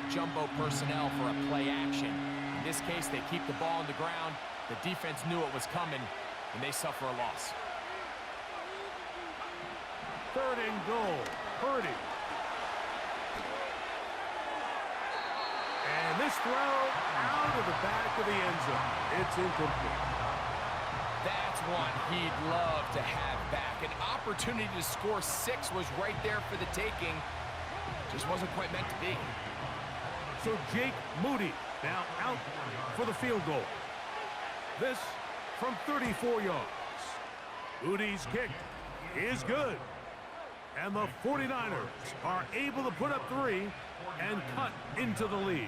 jumbo personnel for a play action. In this case, they keep the ball on the ground. The defense knew it was coming, and they suffer a loss. 3rd and goal. Purdy. And this throw out of the back of the end zone. It's incomplete. That's one he'd love to have back. An opportunity to score 6 was right there for the taking. Just wasn't quite meant to be. So Jake Moody now out for the field goal. This from 34 yards. Moody's kick is good. And the 49ers are able to put up 3 and cut into the lead.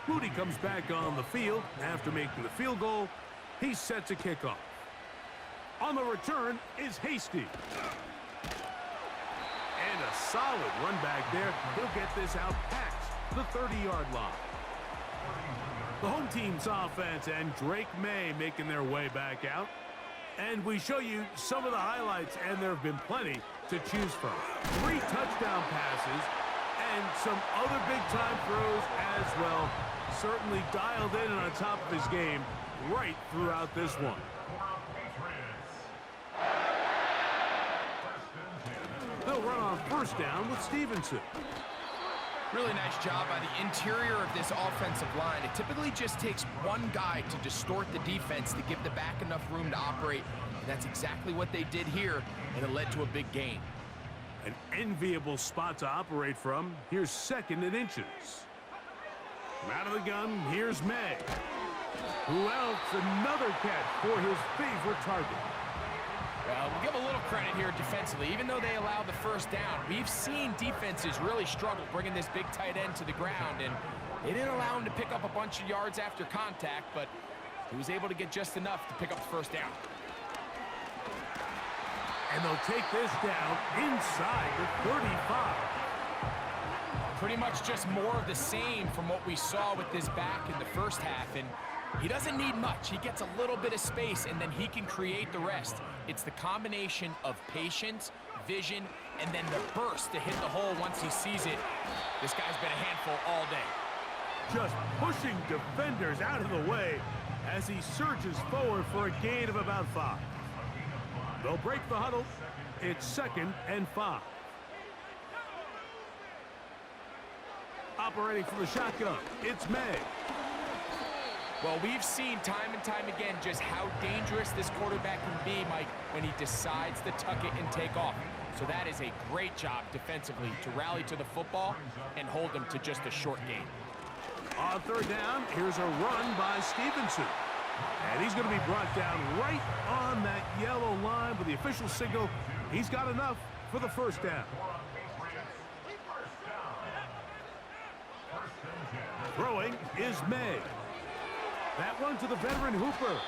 Moody comes back on the field after making the field goal. He sets a kickoff. On the return is Hasty. And a solid run back there. He'll get this out past the 30-yard line. The home team's offense and Drake May making their way back out. And we show you some of the highlights, and there have been plenty to choose from. 3 touchdown passes and some other big-time throws as well. Certainly dialed in and on top of his game right throughout this one. They'll run on 1st down with Stevenson. Really nice job by the interior of this offensive line. It typically just takes one guy to distort the defense to give the back enough room to operate. And that's exactly what they did here, and it led to a big gain. An enviable spot to operate from. Here's 2nd and inches. From out of the gun, here's May. Who else? Another catch for his favorite target. Well, we'll give a little credit here defensively. Even though they allowed the 1st down, we've seen defenses really struggle bringing this big tight end to the ground, and they didn't allow him to pick up a bunch of yards after contact, but he was able to get just enough to pick up the 1st down. And they'll take this down inside the 35. Pretty much just more of the same from what we saw with this back in the 1st half, and he doesn't need much. He gets a little bit of space, and then he can create the rest. It's the combination of patience, vision, and then the burst to hit the hole once he sees it. This guy's been a handful all day. Just pushing defenders out of the way as he surges forward for a gain of about 5. They'll break the huddle. It's 2nd and 5. Operating from the shotgun, it's May. Well, we've seen time and time again just how dangerous this quarterback can be, Mike, when he decides to tuck it and take off. So that is a great job defensively to rally to the football and hold them to just a short gain. On 3rd down, here's a run by Stevenson. And he's going to be brought down right on that yellow line with the official signal. He's got enough for the 1st down. Throwing is May. That one to the veteran Hooper.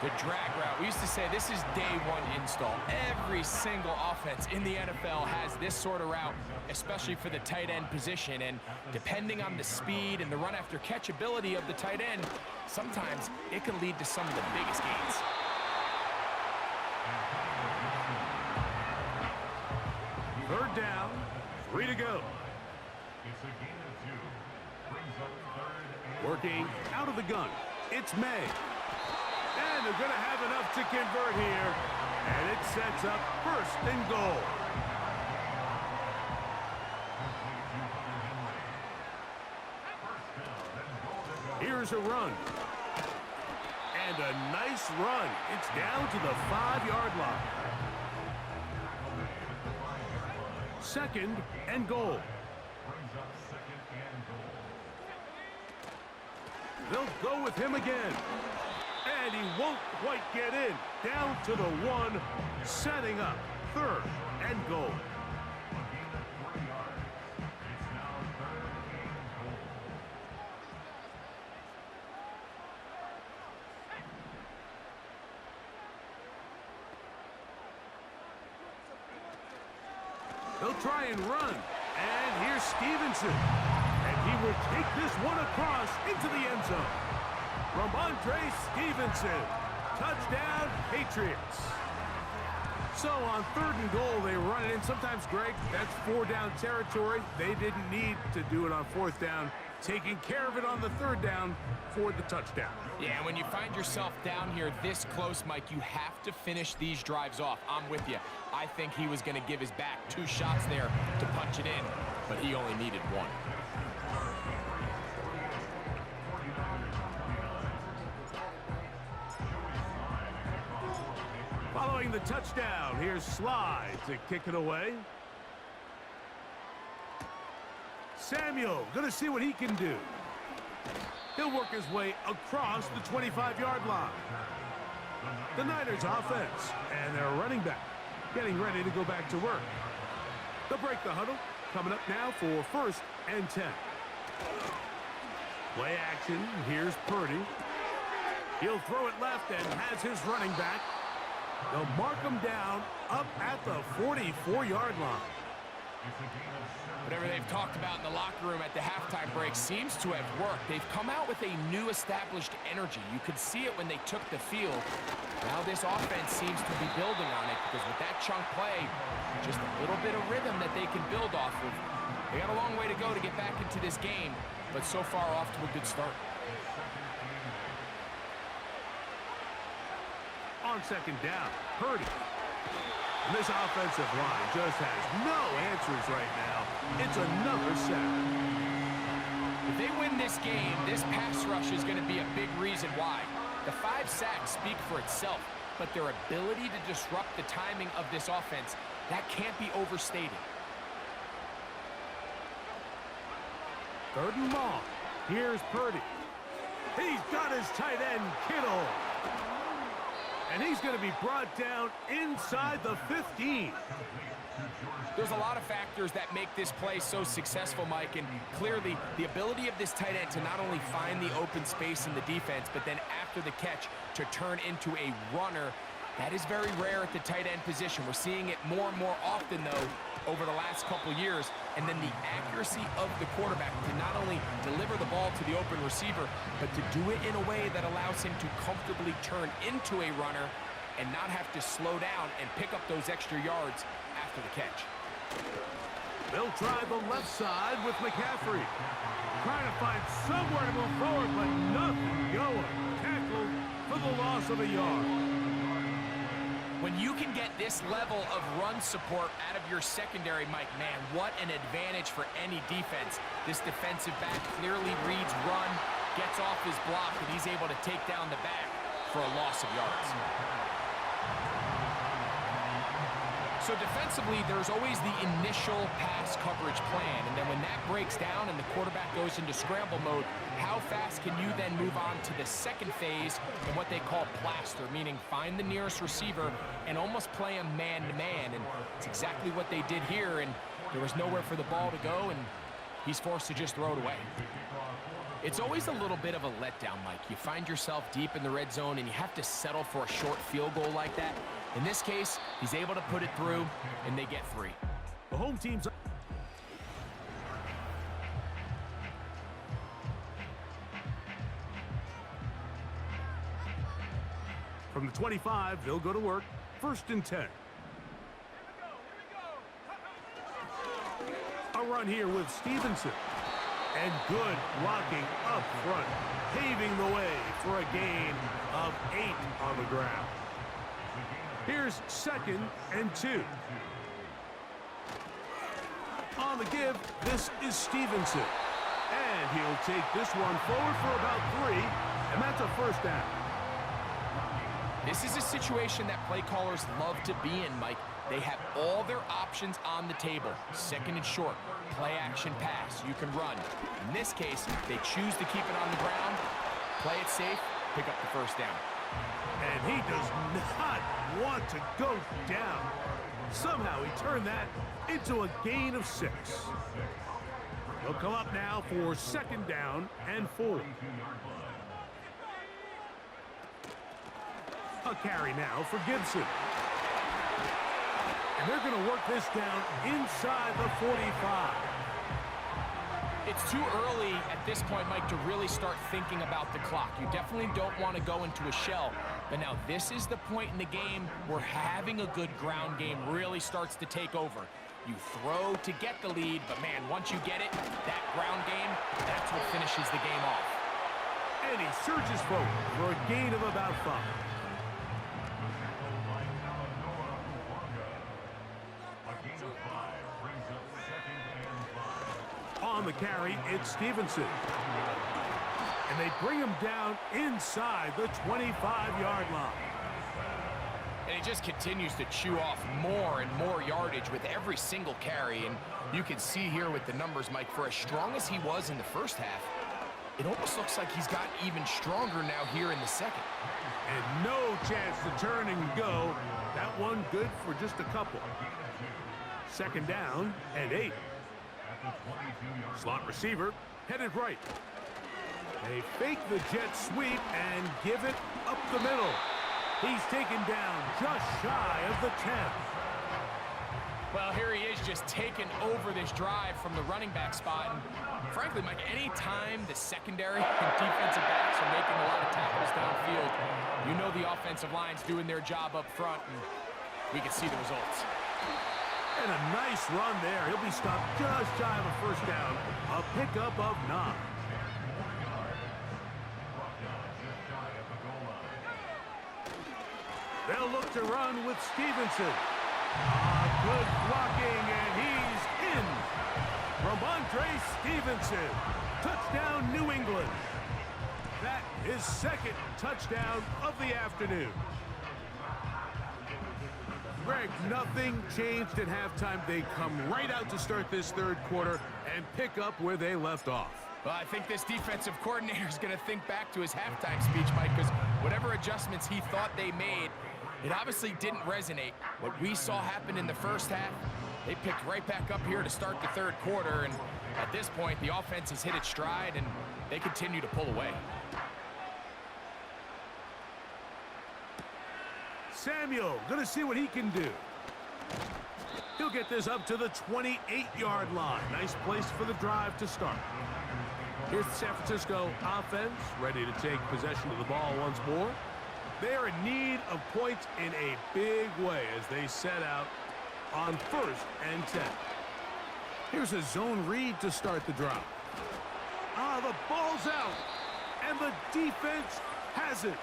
The drag route. We used to say this is day 1 install. Every single offense in the NFL has this sort of route, especially for the tight end position. And depending on the speed and the run after catch ability of the tight end, sometimes it can lead to some of the biggest gains. Third down, 3 to go. Working out of the gun, it's May. And they're going to have enough to convert here. And it sets up 1st and goal. Here's a run. And a nice run. It's down to the 5-yard line. 2nd and goal. They'll go with him again. And he won't quite get in. Down to the 1, setting up 3rd and goal. They'll try and run. And here's Stevenson. And he will take this one across into the end zone. Ramondre Stevenson. Touchdown, Patriots. So on 3rd and goal, they run it in. Sometimes, Greg, that's 4-down territory. They didn't need to do it on 4th down. Taking care of it on the 3rd down for the touchdown. Yeah, when you find yourself down here this close, Mike, you have to finish these drives off. I'm with you. I think he was going to give his back 2 shots there to punch it in, but he only needed 1. Following the touchdown, here's Slide to kick it away. Samuel gonna see what he can do. He'll work his way across the 25-yard line. The Niners offense and their running back getting ready to go back to work. They'll break the huddle. Coming up now for 1st and 10. Play action. Here's Purdy. He'll throw it left and has his running back. They'll mark him down up at the 44-yard line. Whatever they've talked about in the locker room at the halftime break seems to have worked. They've come out with a new established energy. You could see it when they took the field. Now this offense seems to be building on it because with that chunk play, just a little bit of rhythm that they can build off of. They got a long way to go to get back into this game, but so far off to a good start. On 2nd down, Purdy. And this offensive line just has no answers right now. It's another sack. If they win this game, this pass rush is going to be a big reason why. The 5 sacks speak for itself, but their ability to disrupt the timing of this offense, that can't be overstated. 3rd and long. Here's Purdy. He's got his tight end, Kittle. And he's going to be brought down inside the 15. There's a lot of factors that make this play so successful, Mike, and clearly the ability of this tight end to not only find the open space in the defense, but then after the catch to turn into a runner. That is very rare at the tight end position. We're seeing it more and more often, though, over the last couple years. And then the accuracy of the quarterback to not only deliver the ball to the open receiver, but to do it in a way that allows him to comfortably turn into a runner and not have to slow down and pick up those extra yards after the catch. They'll try the left side with McCaffrey. Trying to find somewhere to move forward, but nothing going. Tackled for the loss of a yard. When you can get this level of run support out of your secondary, Mike, man, what an advantage for any defense. This defensive back clearly reads run, gets off his block, and he's able to take down the back for a loss of yards. So defensively, there's always the initial pass coverage plan, and then when that breaks down and the quarterback goes into scramble mode, how fast can you then move on to the second phase in what they call plaster, meaning find the nearest receiver and almost play him man-to-man, and it's exactly what they did here, and there was nowhere for the ball to go, and he's forced to just throw it away. It's always a little bit of a letdown, Mike. You find yourself deep in the red zone, and you have to settle for a short field goal like that. In this case, he's able to put it through, and they get 3. The home team's... From the 25, they'll go to work. 1st and 10. A run here with Stevenson. And good blocking up front, paving the way for a gain of 8 on the ground. Here's 2nd and 2. On the give, this is Stevenson. And he'll take this one forward for about 3, and that's a 1st down. This is a situation that play callers love to be in, Mike. They have all their options on the table. 2nd and short, play action pass, you can run. In this case, they choose to keep it on the ground, play it safe, pick up the 1st down. And he does not want to go down. Somehow he turned that into a gain of 6. He'll come up now for 2nd down and 4. A carry now for Gibson. And they're going to work this down inside the 45. It's too early at this point, Mike, to really start thinking about the clock. You definitely don't want to go into a shell, But now this is the point in the game where having a good ground game really starts to take over. You throw to get the lead, but man, once you get it, that ground game, that's what finishes the game off. And he surges forward for a gain of about 5. On the carry, it's Stevenson. And they bring him down inside the 25-yard line. And he just continues to chew off more and more yardage with every single carry. And you can see here with the numbers, Mike, for as strong as he was in the first half, it almost looks like he's gotten even stronger now here in the second. And no chance to turn and go. That one good for just a couple. Second down and 8. Slot receiver headed right. They fake the jet sweep and give it up the middle. He's taken down just shy of the 10. Well, here he is just taking over this drive from the running back spot. And frankly, Mike, any time the secondary and defensive backs are making a lot of tackles downfield, you know the offensive line's doing their job up front, and we can see the results. And a nice run there. He'll be stopped just shy of a first down. A pickup of 9. They'll look to run with Stevenson. Good blocking, and he's in. Ramondre Stevenson. Touchdown, New England. That is second touchdown of the afternoon. Greg, nothing changed at halftime. They come right out to start this third quarter and pick up where they left off. Well, I think this defensive coordinator is going to think back to his halftime speech, Mike, because whatever adjustments he thought they made, it obviously didn't resonate. What we saw happen in the first half, they picked right back up here to start the third quarter, and at this point, the offense has hit its stride, and they continue to pull away. Samuel, gonna see what he can do. He'll get this up to the 28-yard line. Nice place for the drive to start. Here's the San Francisco offense, ready to take possession of the ball once more. They are in need of points in a big way as they set out on 1st and 10. Here's a zone read to start the drive. The ball's out, and the defense has it.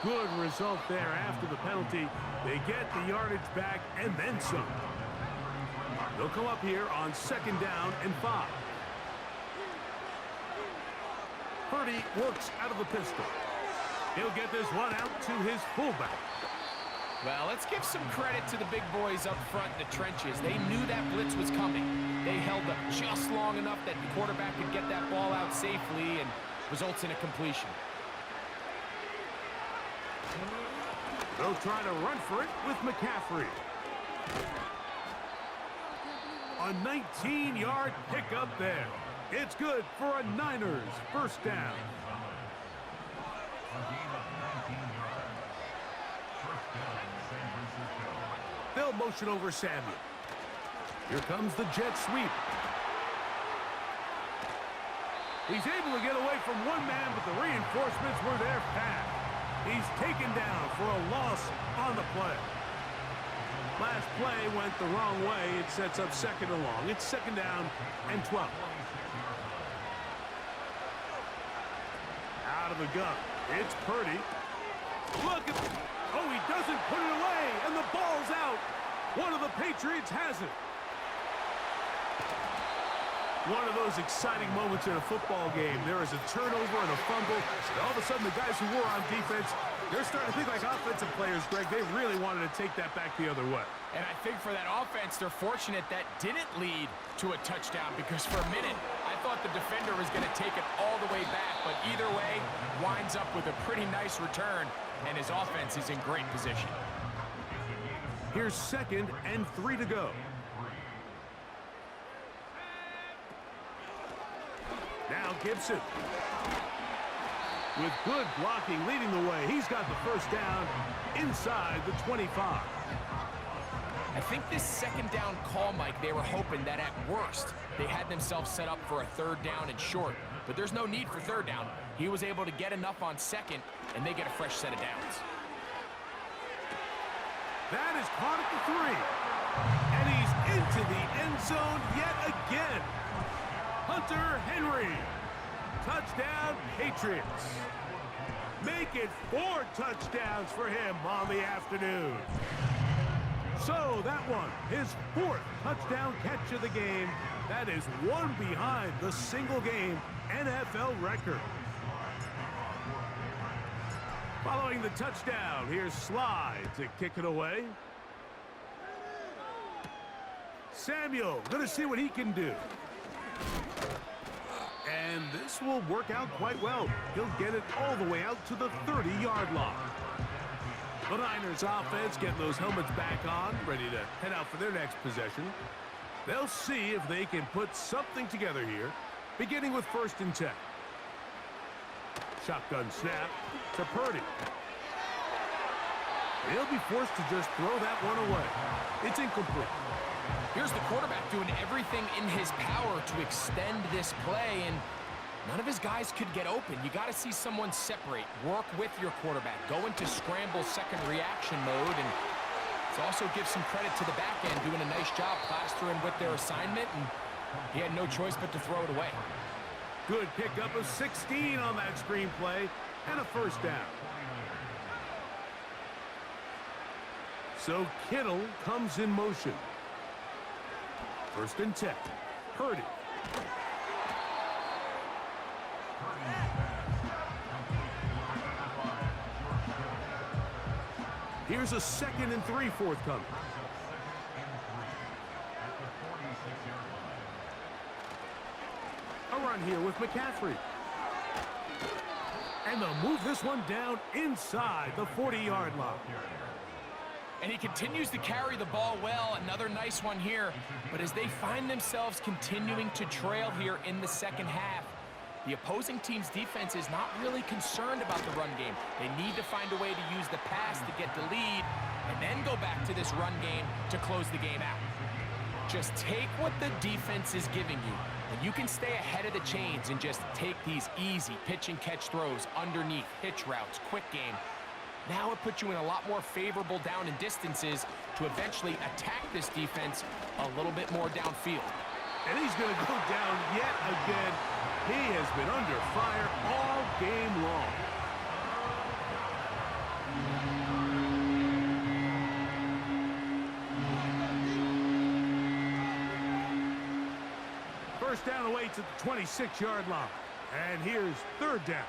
Good result there after the penalty. They get the yardage back and then some. They'll come up here on 2nd down and 5. Purdy works out of the pistol. He'll get this one out to his fullback. Well, let's give some credit to the big boys up front in the trenches. They knew that blitz was coming. They held up just long enough that the quarterback could get that ball out safely and results in a completion. They'll try to run for it with McCaffrey. A 19-yard pickup there. It's good for a Niners first down. They'll motion over Samuel. Here comes the jet sweep. He's able to get away from one man, but the reinforcements were there fast. He's taken down for a loss on the play. Last play went the wrong way. It sets up 2nd and long. It's 2nd down and 12. Out of the gun. It's Purdy. Look at... Oh, he doesn't put it away, and the ball's out. One of the Patriots has it. One of those exciting moments in a football game. There is a turnover and a fumble. And all of a sudden, the guys who were on defense, they're starting to think like offensive players, Greg. They really wanted to take that back the other way. And I think for that offense, they're fortunate that didn't lead to a touchdown, because for a minute, I thought the defender was going to take it all the way back. But either way, winds up with a pretty nice return, and his offense is in great position. Here's 2nd and 3 to go. Now Gibson. With good blocking leading the way, he's got the first down inside the 25. I think this 2nd down call, Mike, they were hoping that at worst they had themselves set up for a 3rd down and short. But there's no need for 3rd down. He was able to get enough on 2nd, and they get a fresh set of downs. That is caught at the 3. And he's into the end zone yet again. Hunter Henry. Touchdown, Patriots. Make it 4 touchdowns for him on the afternoon. So that one, his 4th touchdown catch of the game. That is one behind the single-game NFL record. Following the touchdown, here's Slide to kick it away. Samuel, gonna see what he can do. And this will work out quite well. He'll get it all the way out to the 30-yard line. The Niners offense getting those helmets back on, ready to head out for their next possession. They'll see if they can put something together here, beginning with 1st and 10. Shotgun snap to Purdy. He'll be forced to just throw that one away. It's incomplete. Here's the quarterback doing everything in his power to extend this play, and none of his guys could get open. You got to see someone separate, work with your quarterback, go into scramble second reaction mode, and it also gives some credit to the back end doing a nice job plastering with their assignment, and he had no choice but to throw it away. Good pickup of 16 on that screenplay and a 1st down. So Kittle comes in motion. 1st and 10. Purdy. Here's a 2nd and 3 forthcoming. A run here with McCaffrey. And they'll move this one down inside the 40-yard line. And he continues to carry the ball well. Another nice one here. But as they find themselves continuing to trail here in the 2nd half, the opposing team's defense is not really concerned about the run game. They need to find a way to use the pass to get the lead and then go back to this run game to close the game out. Just take what the defense is giving you, and you can stay ahead of the chains and just take these easy pitch and catch throws underneath, hitch routes, quick game. Now it puts you in a lot more favorable down and distances to eventually attack this defense a little bit more downfield. And he's going to go down yet again. He has been under fire all game long. First down away to the 26-yard line. And here's 3rd down.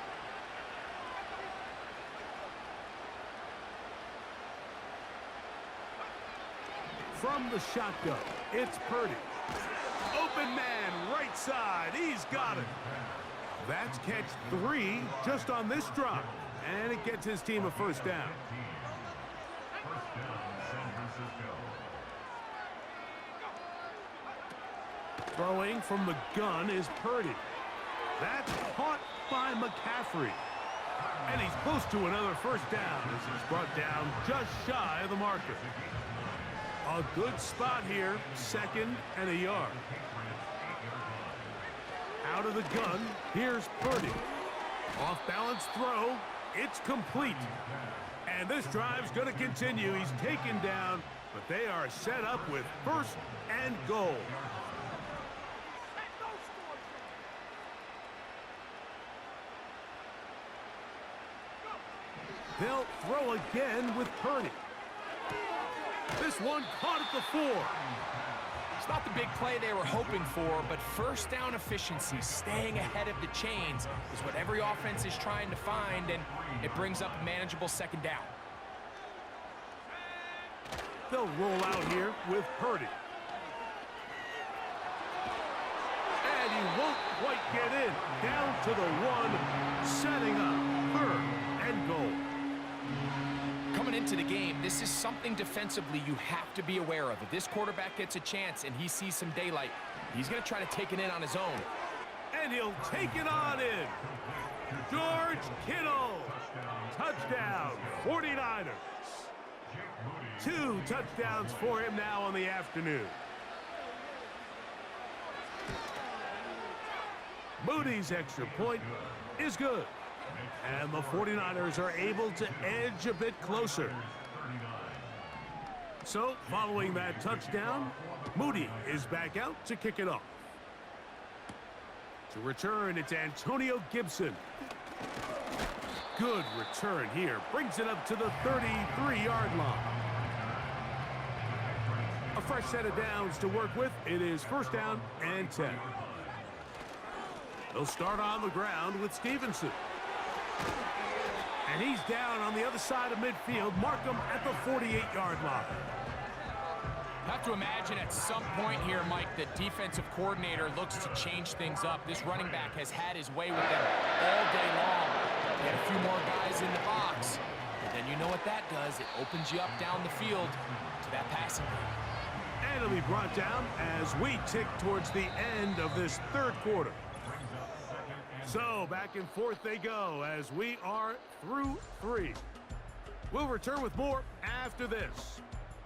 From the shotgun, it's Purdy. Open man, right side. He's got it. That's catch 3 just on this drive. And it gets his team a 1st down. Throwing from the gun is Purdy. That's caught by McCaffrey. And he's close to another 1st down as he's brought down just shy of the marker. A good spot here, 2nd and a yard. Out of the gun, here's Purdy. Off-balance throw, it's complete. And this drive's going to continue. He's taken down, but they are set up with 1st and goal. They'll throw again with Purdy. This one caught at the 4. It's not the big play they were hoping for, but 1st down efficiency, staying ahead of the chains, is what every offense is trying to find, and it brings up a manageable 2nd down. They'll roll out here with Purdy. And he won't quite get in. Down to the 1, setting up 3rd and goal. Coming into the game, this is something defensively you have to be aware of. If this quarterback gets a chance and he sees some daylight, he's going to try to take it in on his own. And he'll take it on in. George Kittle. Touchdown, 49ers. 2 touchdowns for him now on the afternoon. Moody's extra point is good. And the 49ers are able to edge a bit closer. So, following that touchdown, Moody is back out to kick it off. To return, it's Antonio Gibson. Good return here. Brings it up to the 33-yard line. A fresh set of downs to work with. It is first down and 10. They'll start on the ground with Stevenson. And he's down on the other side of midfield. Mark him at the 48-yard line. Have to imagine at some point here, Mike, the defensive coordinator looks to change things up. This running back has had his way with them all day long. He had a few more guys in the box. But then you know what that does. It opens you up down the field to that passing game. And it'll be brought down as we tick towards the end of this third quarter. So back and forth they go as we are through 3. We'll return with more after this.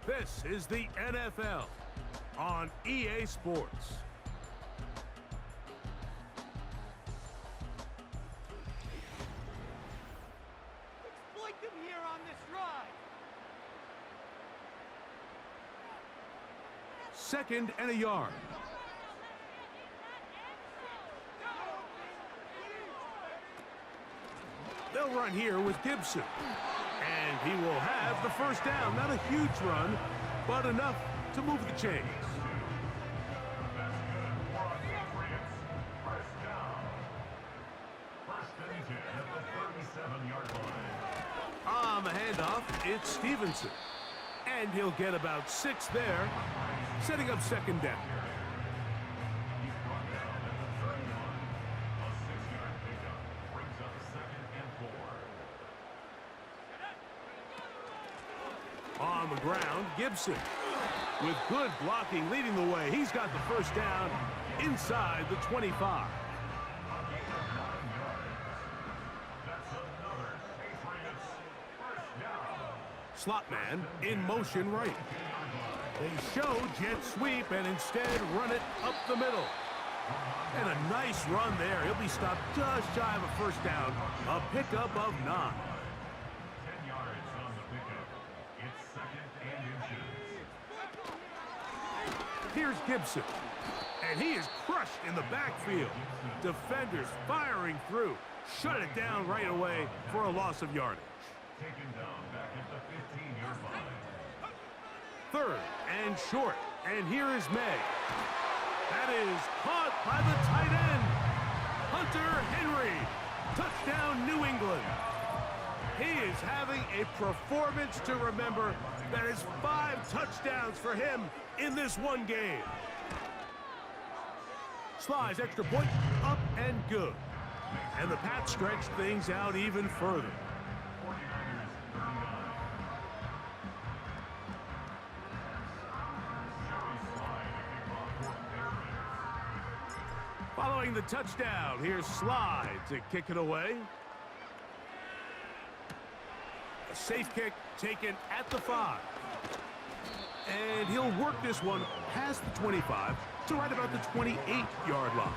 This is the NFL on EA Sports. Exploit them here on this ride. Second and a yard. They'll run here with Gibson. And he will have the first down. Not a huge run, but enough to move the chains. On the handoff, it's Stevenson. And he'll get about 6 there, setting up second down. On the ground, Gibson. With good blocking leading the way. He's got the first down inside the 25. Slot man in motion right. They show jet sweep and instead run it up the middle. And a nice run there. He'll be stopped just shy of a first down. A pickup of 9. Here's Gibson. And he is crushed in the backfield. Defenders firing through. Shut it down right away for a loss of yardage. Taken down back at the 15-yard line. Third and short. And here is May. That is caught by the tight end. Hunter Henry. Touchdown, New England. He is having a performance to remember. That is 5 touchdowns for him in this one game. Slides extra point, up and good. And the Pats stretch things out even further. Following the touchdown, here's Slide to kick it away. A safe kick taken at the 5. And he'll work this one past the 25 to right about the 28-yard line.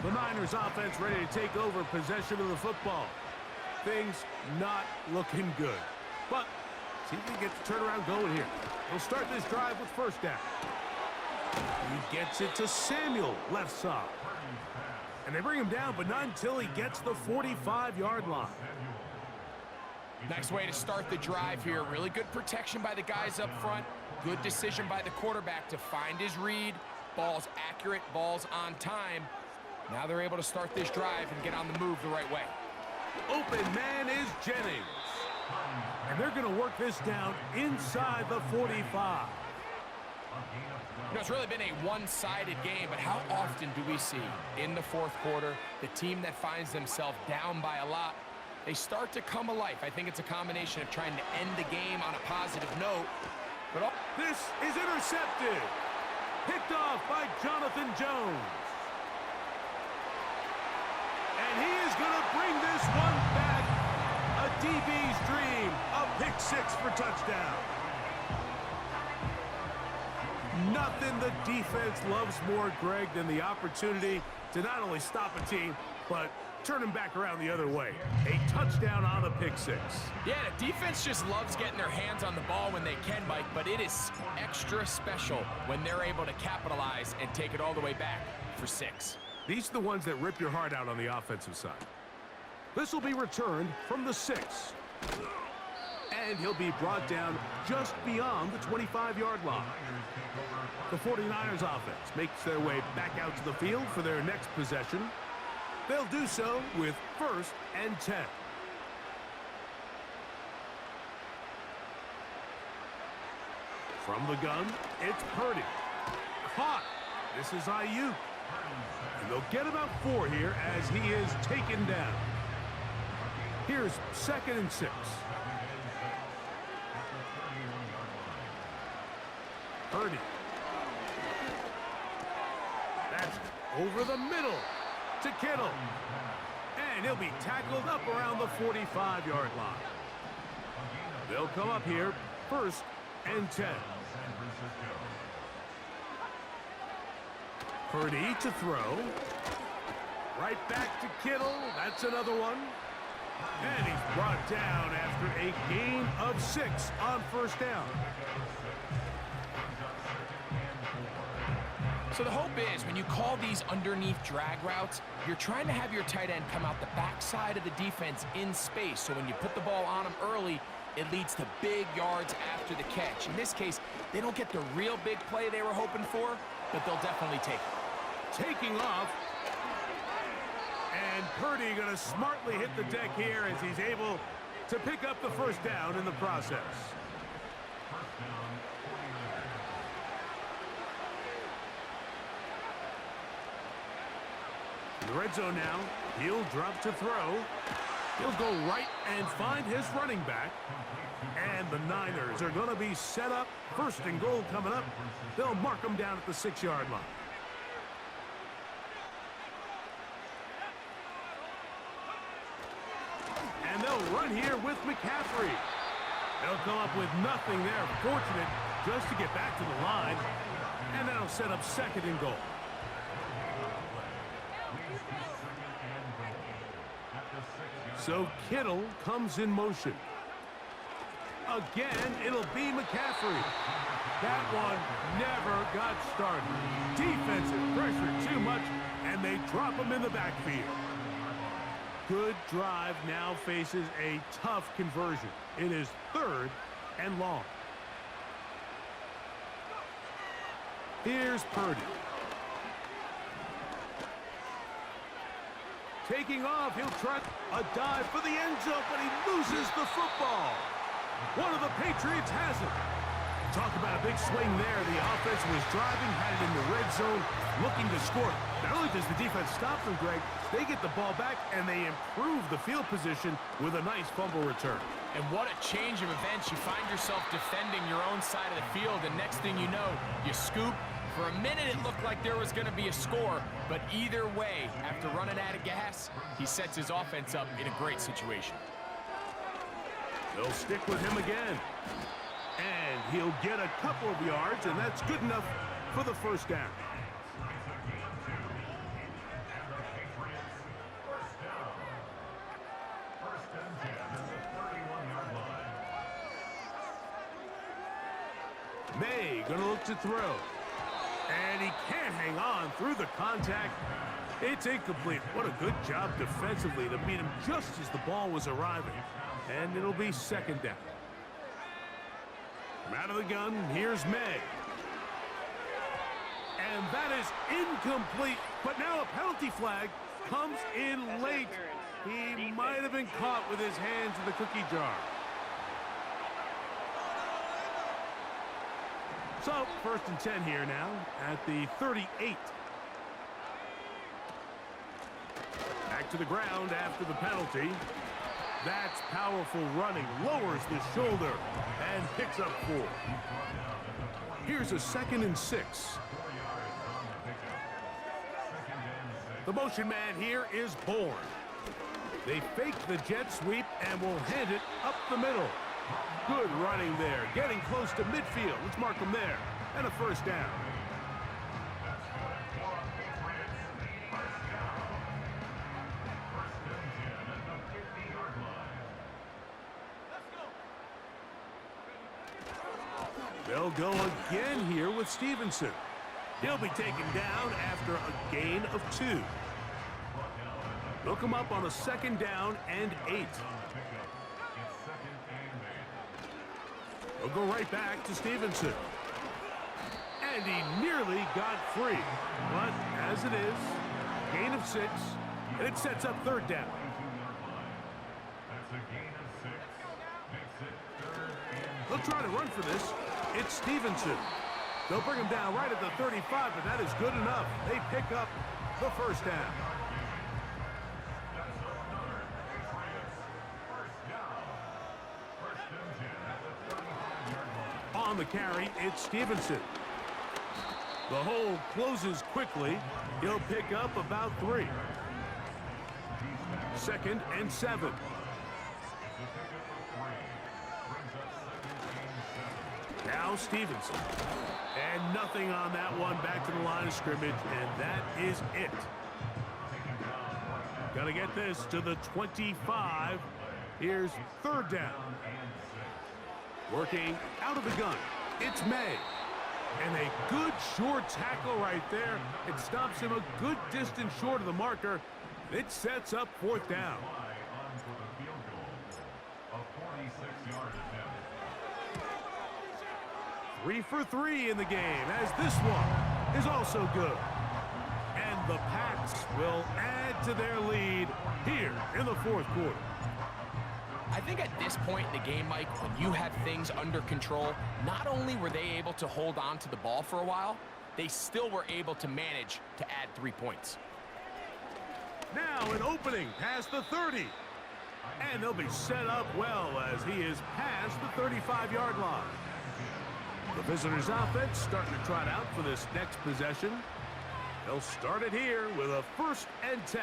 The Niners offense ready to take over possession of the football. Things not looking good. But see if he gets the turnaround going here. He'll start this drive with first down. He gets it to Samuel, left side. And they bring him down, but not until he gets the 45-yard line. Nice way to start the drive here. Really good protection by the guys up front. Good decision by the quarterback to find his read. Ball's accurate, ball's on time. Now they're able to start this drive and get on the move the right way. Open man is Jennings. And they're going to work this down inside the 45. You know, it's really been a one-sided game, but how often do we see in the fourth quarter the team that finds themselves down by a lot they start to come alive. I think it's a combination of trying to end the game on a positive note, but this is intercepted. Picked off by Jonathan Jones. And he is going to bring this one back. A DB's dream. A pick six for touchdown. Nothing the defense loves more, Greg, than the opportunity to not only stop a team, but turn them back around the other way. A touchdown on a pick six. Yeah, the defense just loves getting their hands on the ball when they can, Mike, but it is extra special when they're able to capitalize and take it all the way back for 6. These are the ones that rip your heart out on the offensive side. This will be returned from the 6. And he'll be brought down just beyond the 25-yard line. The 49ers offense makes their way back out to the field for their next possession. They'll do so with 1st and 10. From the gun, it's Purdy. Caught. This is Ayuk. And they'll get about 4 here as he is taken down. Here's 2nd and 6. Purdy. That's over the middle to Kittle. And he'll be tackled up around the 45-yard line. They'll come up here 1st and 10. Purdy to throw. Right back to Kittle. That's another one. And he's brought down after a gain of 6 on 1st down. So the hope is when you call these underneath drag routes, you're trying to have your tight end come out the backside of the defense in space. So when you put the ball on him early, it leads to big yards after the catch. In this case, they don't get the real big play they were hoping for, but they'll definitely take it. Taking off. And Purdy going to smartly hit the deck here as he's able to pick up the 1st down in the process. In the red zone now, he'll drop to throw. He'll go right and find his running back. And the Niners are going to be set up. 1st and goal coming up. They'll mark them down at the 6-yard line. And they'll run here with McCaffrey. They'll come up with nothing there. Fortunate just to get back to the line. And that'll set up 2nd and goal. So Kittle comes in motion. Again, it'll be McCaffrey. That one never got started. Defensive pressure too much, and they drop him in the backfield. Good drive now faces a tough conversion. It is 3rd and long. Here's Purdy. Taking off, he'll try a dive for the end zone, but he loses the football. One of the Patriots has it. Talk about a big swing there. The offense was driving, had it in the red zone, looking to score. Not only does the defense stop them, Greg, they get the ball back, and they improve the field position with a nice fumble return. And what a change of events. You find yourself defending your own side of the field, and next thing you know, you scoop. For a minute, it looked like there was going to be a score, but either way, after running out of gas, he sets his offense up in a great situation. They'll stick with him again. And he'll get a couple of yards, and that's good enough for the 1st down. May gonna look to throw. And he can't hang on through the contact. It's incomplete. What a good job defensively to beat him just as the ball was arriving. And it'll be 2nd down. From out of the gun, here's May. And that is incomplete. But now a penalty flag comes in late. He might have been caught with his hands in the cookie jar. So, 1st and 10 here now at the 38. Back to the ground after the penalty. That's powerful running, lowers the shoulder, and picks up 4. Here's a 2nd and 6. The motion man here is Bourne. They fake the jet sweep and will hand it up the middle. Good running there, getting close to midfield. Let's mark them there. And a first down. They'll go again here with Stevenson. He'll be taken down after a gain of 2. They'll come up on a 2nd down and 8. They'll go right back to Stevenson. And he nearly got free. But as it is, gain of 6, and it sets up 3rd down. They'll try to run for this. It's Stevenson. They'll bring him down right at the 35, but that is good enough. They pick up the first down. On the carry, it's Stevenson. The hole closes quickly. He'll pick up about 3. 2nd and 7. Now Stevenson. And nothing on that one. Back to the line of scrimmage, and that is it. Got to get this to the 25. Here's 3rd down. Working out of the gun, it's May. And a good short tackle right there. It stops him a good distance short of the marker. It sets up 4th down. 3 for 3 in the game, as this one is also good. And the Pats will add to their lead here in the 4th quarter. I think at this point in the game, Mike, when you have things under control, not only were they able to hold on to the ball for a while, they still were able to manage to add 3 points. Now an opening past the 30. And they'll be set up well as he is past the 35-yard line. The visitors' offense starting to trot out for this next possession. They'll start it here with a 1st and 10.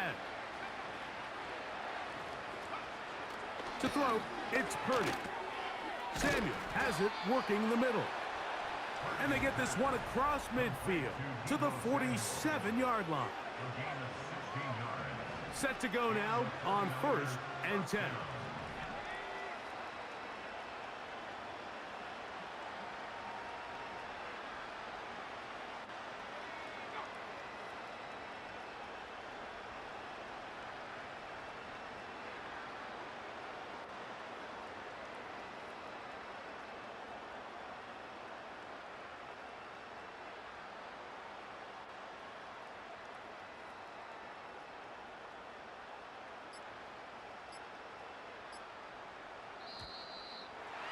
To throw, it's Purdy. Samuel has it working the middle. And they get this one across midfield to the 47-yard line. Set to go now on 1st and 10.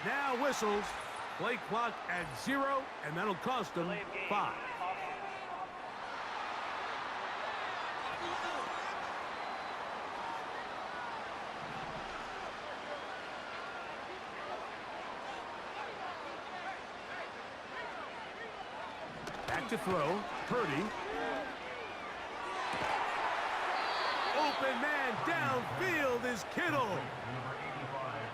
Now whistles. Play clock at 0, and that'll cost them 5. Back to throw. Purdy. Open man downfield is Kittle.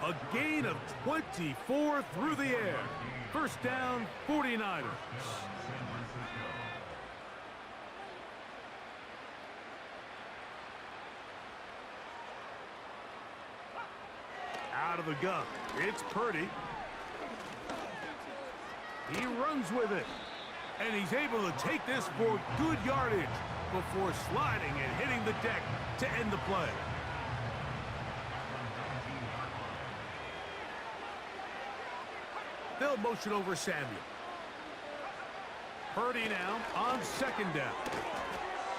A gain of 24 through the air. 1st down, 49ers. Out of the gun, it's Purdy. He runs with it. And he's able to take this for good yardage before sliding and hitting the deck to end the play. They'll motion over Samuel. Purdy now on 2nd down.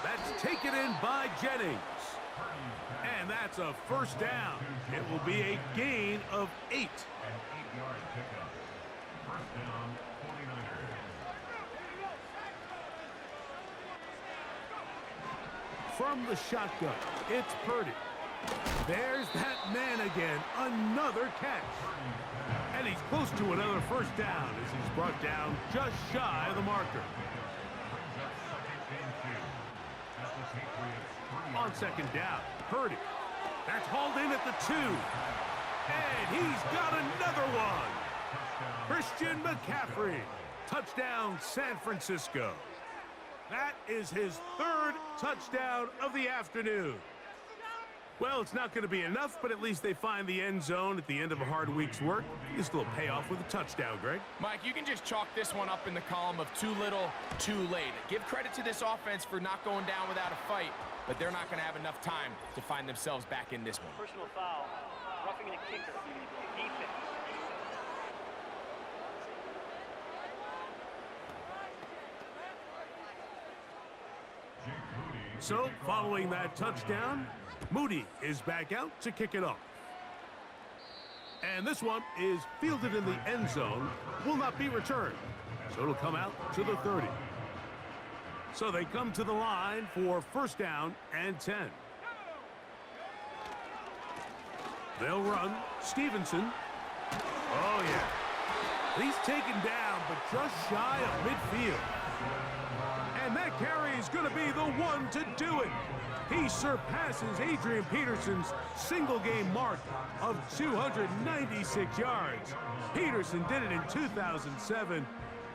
That's taken in by Jennings. And that's a 1st down. It will be a gain of 8. From the shotgun, it's Purdy. There's that man again, another catch. And he's close to another first down as he's brought down just shy of the marker. On second down, Purdy. That's hauled in at the 2. And he's got another one. Christian McCaffrey. Touchdown, San Francisco. That is his 3rd touchdown of the afternoon. Well, it's not going to be enough, but at least they find the end zone at the end of a hard week's work. This little payoff with a touchdown, Greg. Mike, you can just chalk this one up in the column of too little, too late. Give credit to this offense for not going down without a fight, but they're not going to have enough time to find themselves back in this one. Personal foul. Roughing the kicker. Defense. So, following that touchdown, Moody is back out to kick it off. And this one is fielded in the end zone, will not be returned. So it'll come out to the 30. So they come to the line for first down and 10. They'll run. Stevenson. Oh, yeah. He's taken down, but just shy of midfield. And that carry is going to be the one to do it. He surpasses Adrian Peterson's single-game mark of 296 yards. Peterson did it in 2007.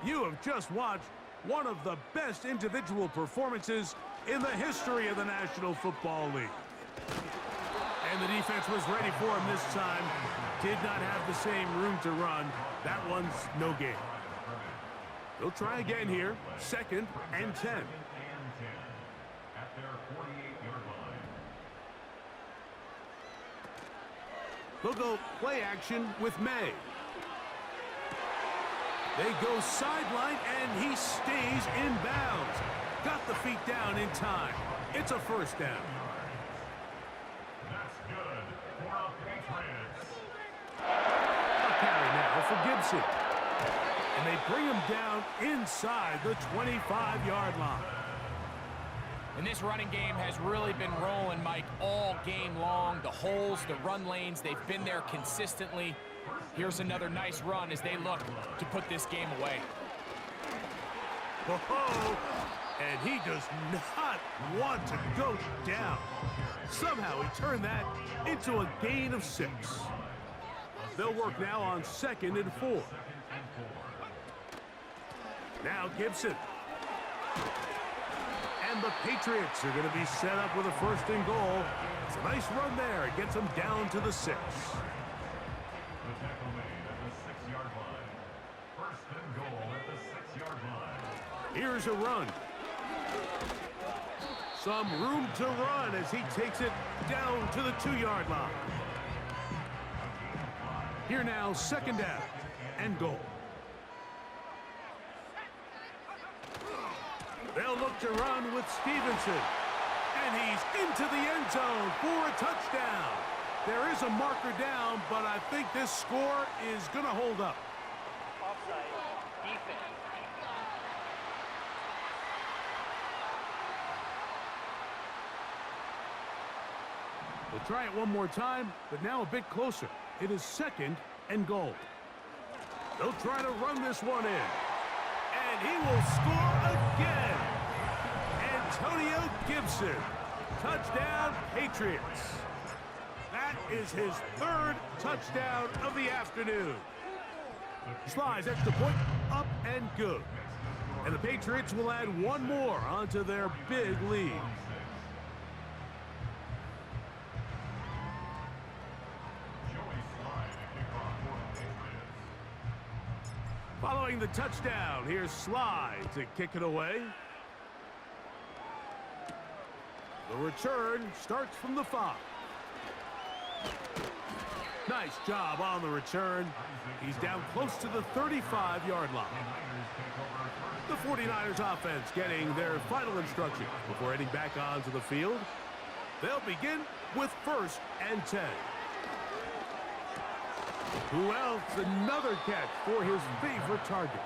You have just watched one of the best individual performances in the history of the National Football League. And the defense was ready for him this time. Did not have the same room to run. That one's no gain. They'll try again here. 2nd and 10. They'll go play action with May. They go sideline, and he stays in bounds. Got the feet down in time. It's a first down. That's good for the Patriots. A carry now for Gibson. And they bring him down inside the 25-yard line. And this running game has really been rolling, Mike, all game long. The holes, the run lanes, they've been there consistently. Here's another nice run as they look to put this game away. Oh, and he does not want to go down. Somehow he turned that into a gain of 6. They'll work now on 2nd and 4. Now Gibson. And the Patriots are going to be set up with a 1st and goal. It's a nice run there. It gets them down to the 6. Here's a run. Some room to run as he takes it down to the 2-yard line. Here now, 2nd down and goal. They'll look to run with Stevenson. And he's into the end zone for a touchdown. There is a marker down, but I think this score is going to hold up. Offside. Defense. We'll try it one more time, but now a bit closer. It is 2nd and goal. They'll try to run this one in. And he will score again. Antonio Gibson. Touchdown, Patriots. That is his 3rd touchdown of the afternoon. Slides extra point, up and good. And the Patriots will add one more onto their big lead. Following the touchdown, here's Slide to kick it away. The return starts from the 5. Nice job on the return. He's down close to the 35-yard line. The 49ers offense getting their final instructions before heading back onto the field. They'll begin with 1st and 10. Who else? Another catch for his favorite target.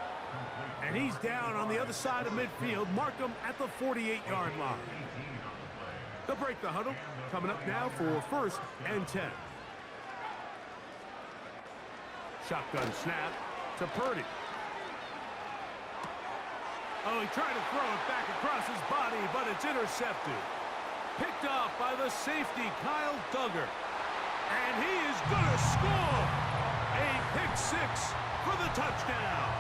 And he's down on the other side of midfield. Mark him at the 48-yard line. They'll break the huddle. Coming up now for 1st and 10. Shotgun snap to Purdy. Oh, he tried to throw it back across his body, but it's intercepted. Picked off by the safety, Kyle Duggar. And he is going to score! A pick six for the touchdown.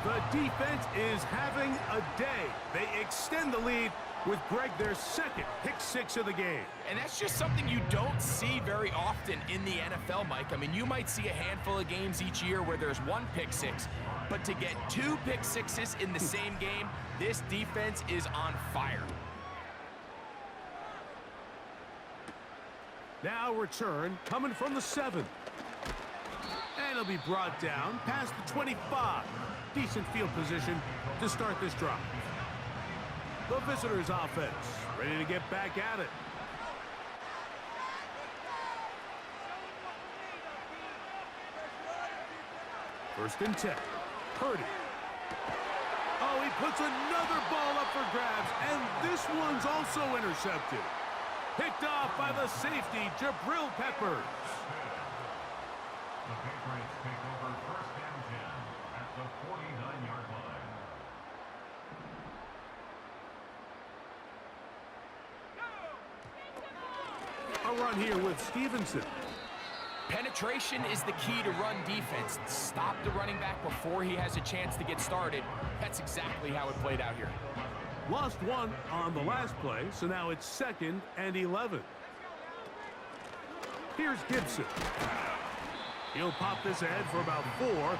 The defense is having a day. They extend the lead with Greg their second pick six of the game. And that's just something you don't see very often in the NFL, Mike. I mean, you might see a handful of games each year where there's one pick six, but to get two pick sixes in the same game, this defense is on fire. Now return coming from the 7. And it'll be brought down past the 25. Decent field position to start this drive. The visitors' offense ready to get back at it. First and 10. Purdy. Oh, he puts another ball up for grabs, and this one's also intercepted. Picked off by the safety, Jabril Peppers. The Patriots take over first and 10 at the 49-yard line. A run here with Stevenson. Penetration is the key to run defense. Stop the running back before he has a chance to get started. That's exactly how it played out here. Lost one on the last play, so now it's 2nd and 11. Here's Gibson. He'll pop this ahead for about 4,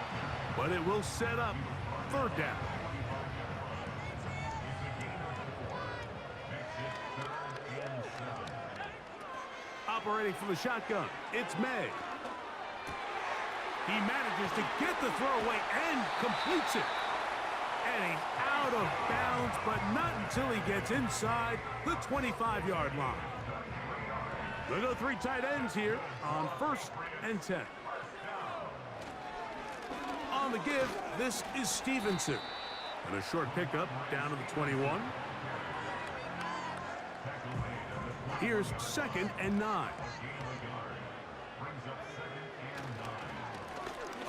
but it will set up 3rd down. Operating from the shotgun, it's May. He manages to get the throw away and completes it. And he's out of bounds, but not until he gets inside the 25-yard line. They'll go 3 tight ends here on 1st and 10. On the give, this is Stevenson. And a short pickup down to the 21. Here's 2nd and 9.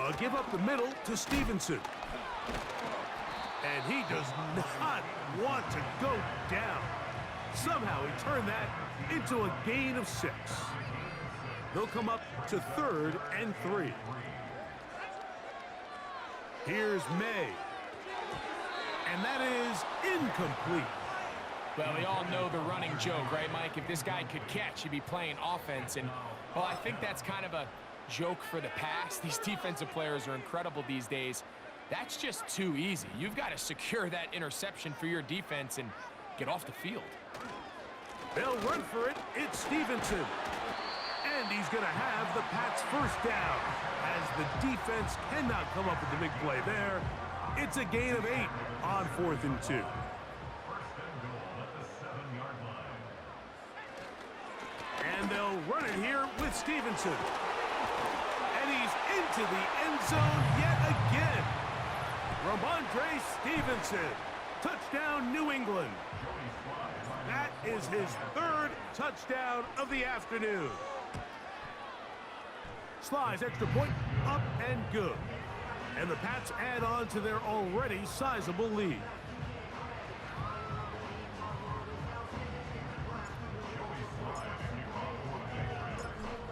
A give up the middle to Stevenson. And he does not want to go down. Somehow he turned that into a gain of 6. They'll come up to 3rd and 3. Here's May. And that is incomplete. Well, we all know the running joke, right, Mike? If this guy could catch, he'd be playing offense. And, well, I think that's kind of a joke for the past. These defensive players are incredible these days. That's just too easy. You've got to secure that interception for your defense and get off the field. They'll run for it. It's Stevenson. And he's going to have the Pats' 1st down. As the defense cannot come up with the big play there, it's a gain of 8 on 4th and 2. And they'll run it here with Stevenson. And he's into the end zone yet again. Ramondre Stevenson. Touchdown, New England. That is his 3rd touchdown of the afternoon. Slides extra point, up and good. And the Pats add on to their already sizable lead.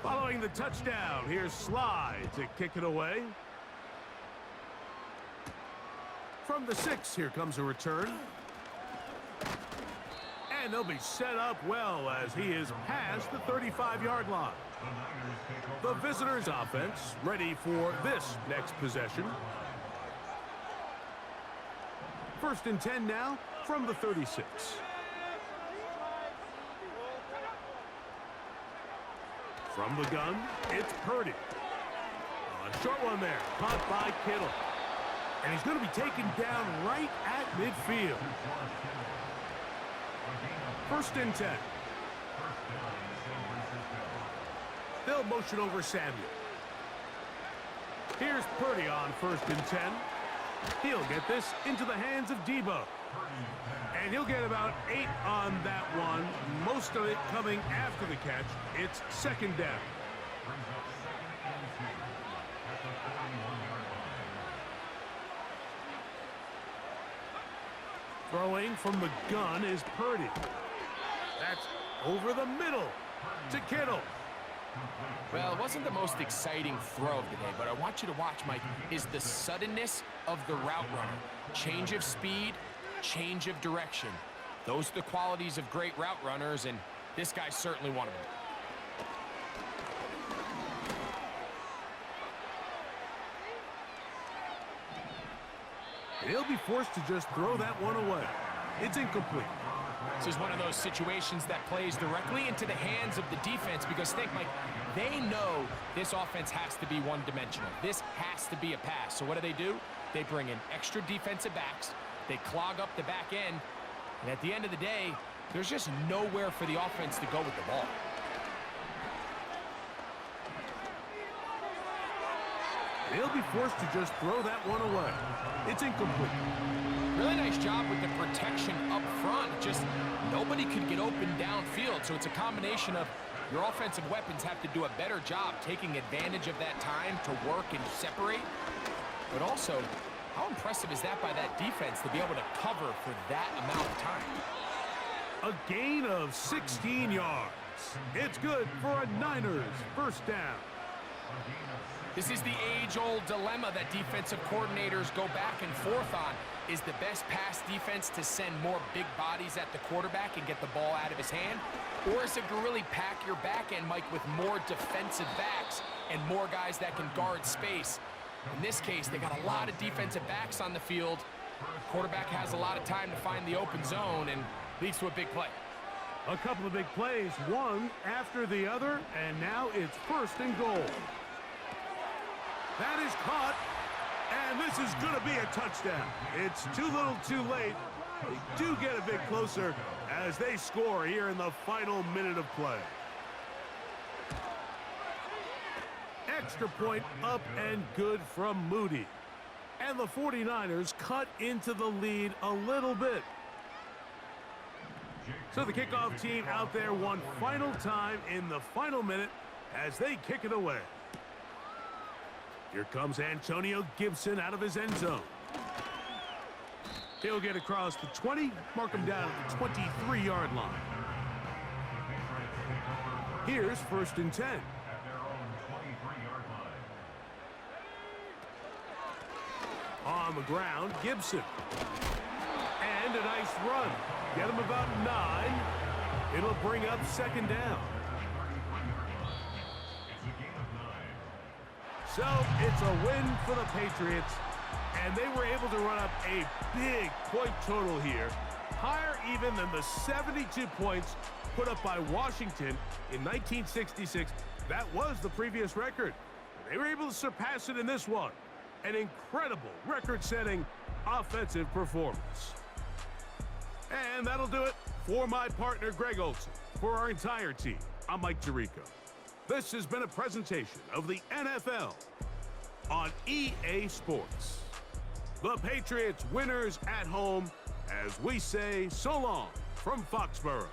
Following the touchdown, here's Sly to kick it away. From the 6, here comes a return. And they'll be set up well as he is past the 35-yard line. The visitors' offense ready for this next possession. 1st and 10 now from the 36. From the gun, it's Purdy. A short one there, caught by Kittle. And he's going to be taken down right at midfield. 1st and 10. They'll motion over Samuel. Here's Purdy on 1st and 10. He'll get this into the hands of Debo. And he'll get about 8 on that one. Most of it coming after the catch. It's 2nd down. Brings up second and 2 at the 41-yard line. Throwing from the gun is Purdy. That's over the middle to Kittle. Well, it wasn't the most exciting throw of the day, but I want you to watch, Mike, is the suddenness of the route runner. Change of speed, change of direction. Those are the qualities of great route runners, and this guy's certainly one of them. He'll be forced to just throw that one away. It's incomplete. This is one of those situations that plays directly into the hands of the defense because think, Mike, they know this offense has to be one-dimensional. This has to be a pass. So what do? They bring in extra defensive backs. They clog up the back end. And at the end of the day, there's just nowhere for the offense to go with the ball. They'll be forced to just throw that one away. It's incomplete. Really nice job with the protection up front. Just nobody could get open downfield. So it's a combination of your offensive weapons have to do a better job taking advantage of that time to work and separate. But also, how impressive is that by that defense to be able to cover for that amount of time? A gain of 16 yards. It's good for a Niners first down. This is the age-old dilemma that defensive coordinators go back and forth on. Is the best pass defense to send more big bodies at the quarterback and get the ball out of his hand? Or is it to really pack your back end, Mike, with more defensive backs and more guys that can guard space? In this case, they got a lot of defensive backs on the field. The quarterback has a lot of time to find the open zone and leads to a big play. A couple of big plays, one after the other, and now it's first and goal. That is caught, and this is going to be a touchdown. It's too little too late. They do get a bit closer as they score here in the final minute of play. Extra point up and good from Moody. And the 49ers cut into the lead a little bit. So the kickoff team out there one final time in the final minute as they kick it away. Here comes Antonio Gibson out of his end zone. He'll get across the 20, mark him down at the 23-yard line. Here's first and 10. At their own 23-yard line. On the ground, Gibson. And a nice run. Get him about 9. It'll bring up second down. So it's a win for the Patriots, and they were able to run up a big point total here, higher even than the 72 points put up by Washington in 1966. That was the previous record. They were able to surpass it in this one. An incredible record-setting offensive performance. And that'll do it for my partner, Greg Olson. For our entire team, I'm Mike Tirico. This has been a presentation of the NFL on EA Sports. The Patriots winners at home as we say so long from Foxborough.